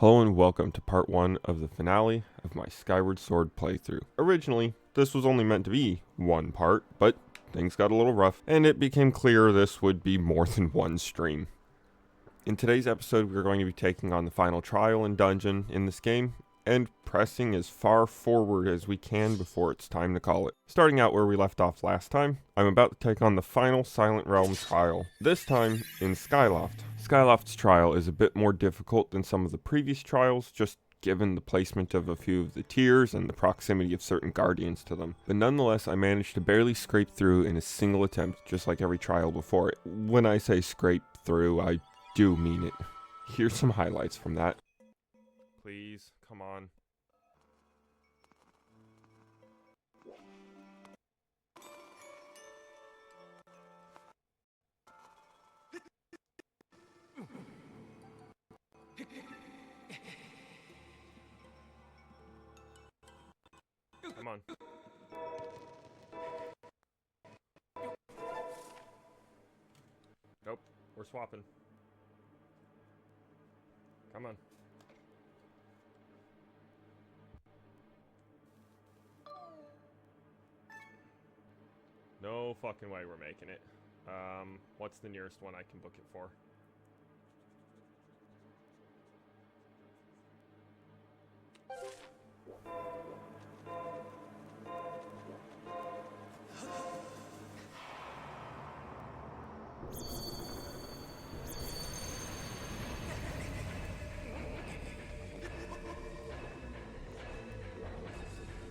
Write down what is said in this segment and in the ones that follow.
Hello and welcome to part 1 of the finale of my Skyward Sword playthrough. Originally, this was only meant to be one part, but things got a little rough, and it became clear this would be more than one stream. In today's episode, we're going to be taking on the final trial and dungeon in this game, and pressing as far forward as we can before it's time to call it. Starting out where we left off last time, I'm about to take on the final Silent Realm trial, this time in Skyloft. Skyloft's trial is a bit more difficult than some of the previous trials, just given the placement of a few of the tiers and the proximity of certain guardians to them. But nonetheless, I managed to barely scrape through in a single attempt, just like every trial before it. When I say scrape through, I do mean it. Here's some highlights from that. Please, come on. Come on. Nope, we're swapping. Come on. No fucking way we're making it. What's the nearest one I can book it for?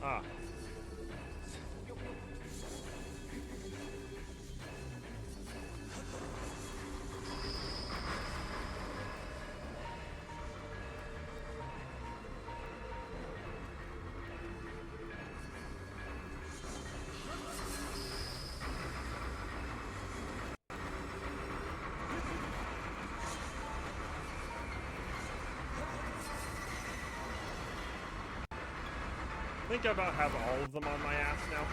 Ah. I think I about have all of them on my ass now.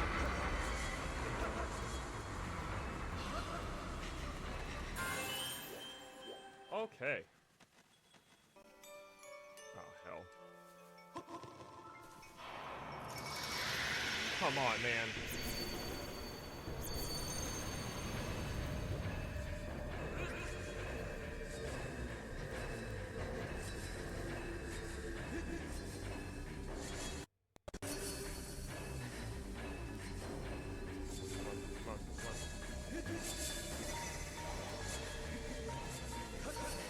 Okay. Oh, hell. Come on, man.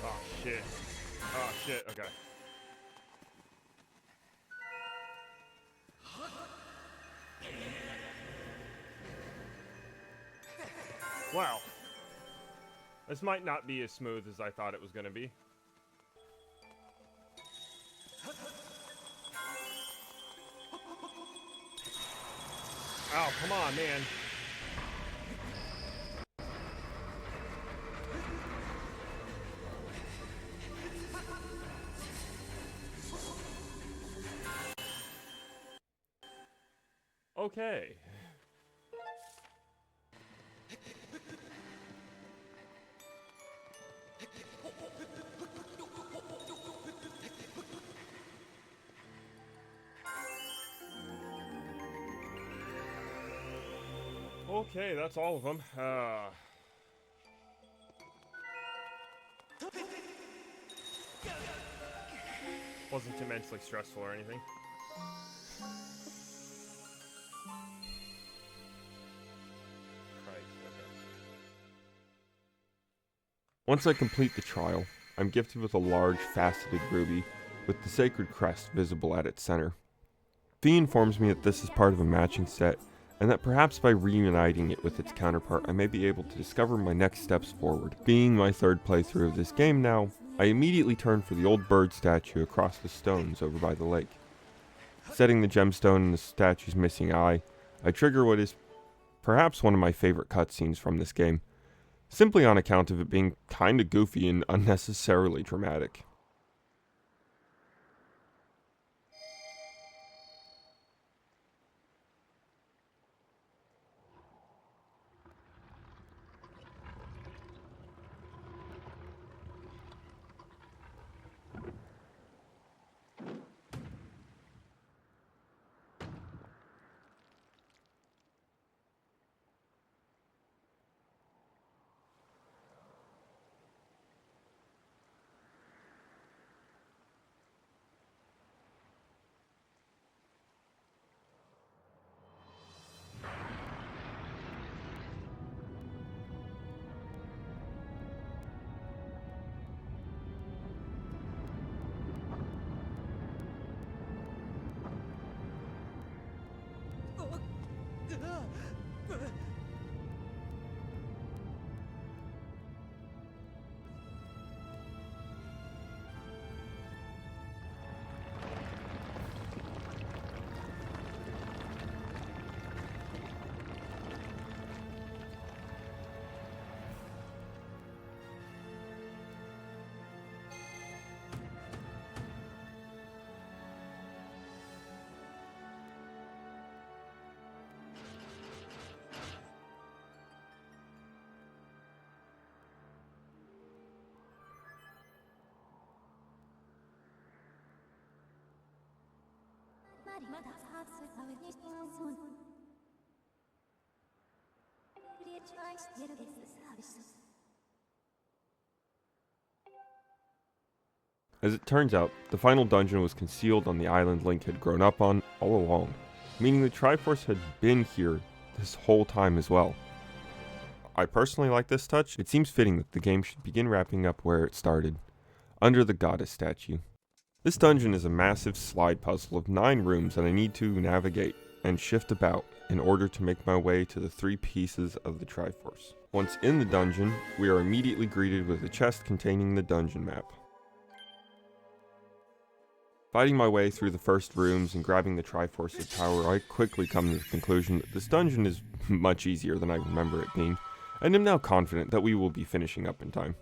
Oh, shit. Oh, shit. Okay. Wow. This might not be as smooth as I thought it was going to be. Oh, come on, man. Okay. Okay, that's all of them. Wasn't immensely stressful or anything. Christ, okay. Once I complete the trial, I'm gifted with a large, faceted ruby with the sacred crest visible at its center. Fee informs me that this is part of a matching set, and that perhaps by reuniting it with its counterpart I may be able to discover my next steps forward. Being my third playthrough of this game now, I immediately turn for the old bird statue across the stones over by the lake. Setting the gemstone in the statue's missing eye, I trigger what is perhaps one of my favorite cutscenes from this game, simply on account of it being kinda goofy and unnecessarily dramatic. As it turns out, the final dungeon was concealed on the island Link had grown up on all along, meaning the Triforce had been here this whole time as well. I personally like this touch. It seems fitting that the game should begin wrapping up where it started, under the goddess statue. This dungeon is a massive slide puzzle of 9 rooms that I need to navigate and shift about in order to make my way to the 3 pieces of the Triforce. Once in the dungeon, we are immediately greeted with a chest containing the dungeon map. Fighting my way through the first rooms and grabbing the Triforce's power, I quickly come to the conclusion that this dungeon is much easier than I remember it being, and am now confident that we will be finishing up in time.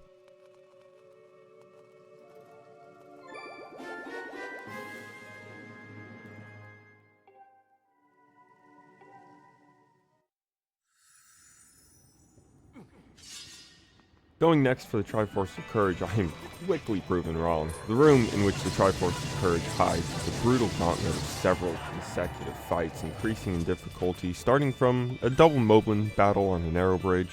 Going next for the Triforce of Courage, I am quickly proven wrong. The room in which the Triforce of Courage hides is a brutal gauntlet of several consecutive fights, increasing in difficulty, starting from a double Moblin battle on a narrow bridge,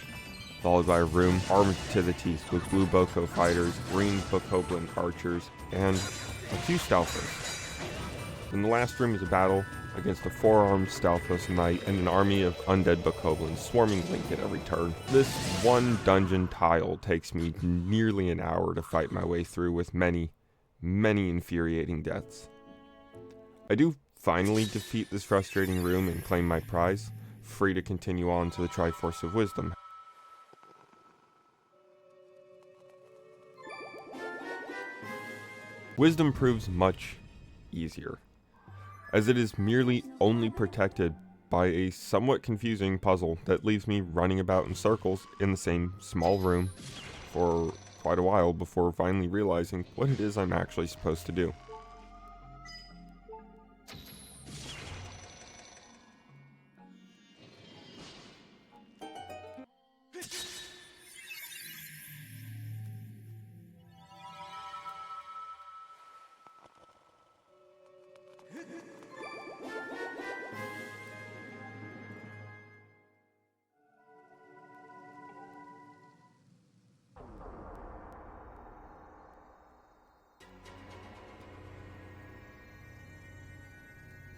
followed by a room armed to the teeth with blue Boko fighters, green Bokoblin archers, and a few Stalfos. Then the last room is a battle against a 4-armed Stalfos knight and an army of undead Bokoblins swarming Link at every turn. This one dungeon tile takes me nearly an hour to fight my way through with many, many infuriating deaths. I do finally defeat this frustrating room and claim my prize, free to continue on to the Triforce of Wisdom. Wisdom proves much easier, as it is merely only protected by a somewhat confusing puzzle that leaves me running about in circles in the same small room for quite a while before finally realizing what it is I'm actually supposed to do.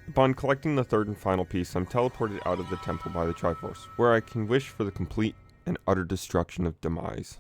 Upon collecting the third and final piece, I'm teleported out of the temple by the Triforce, where I can wish for the complete and utter destruction of Demise.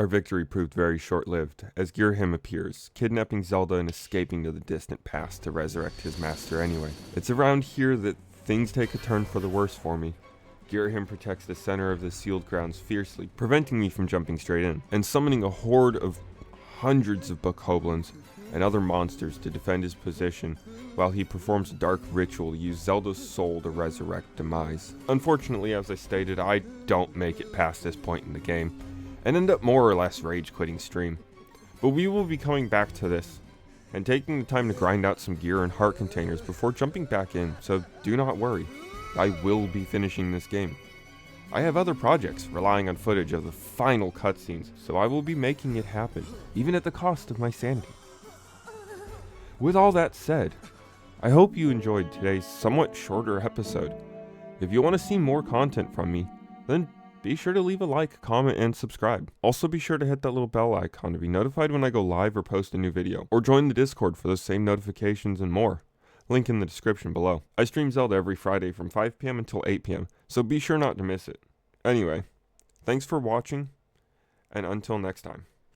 Our victory proved very short-lived, as Girahim appears, kidnapping Zelda and escaping to the distant past to resurrect his master anyway. It's around here that things take a turn for the worse for me. Girahim protects the center of the sealed grounds fiercely, preventing me from jumping straight in, and summoning a horde of hundreds of bokoblins and other monsters to defend his position while he performs a dark ritual to use Zelda's soul to resurrect Demise. Unfortunately, as I stated, I don't make it past this point in the game, and end up more or less rage quitting stream. But we will be coming back to this, and taking the time to grind out some gear and heart containers before jumping back in, so do not worry, I will be finishing this game. I have other projects relying on footage of the final cutscenes, so I will be making it happen, even at the cost of my sanity. With all that said, I hope you enjoyed today's somewhat shorter episode. If you want to see more content from me, then be sure to leave a like, comment, and subscribe. Also be sure to hit that little bell icon to be notified when I go live or post a new video, or join the Discord for those same notifications and more. Link in the description below. I stream Zelda every Friday from 5 PM until 8 PM, so be sure not to miss it. Anyway, thanks for watching, and until next time.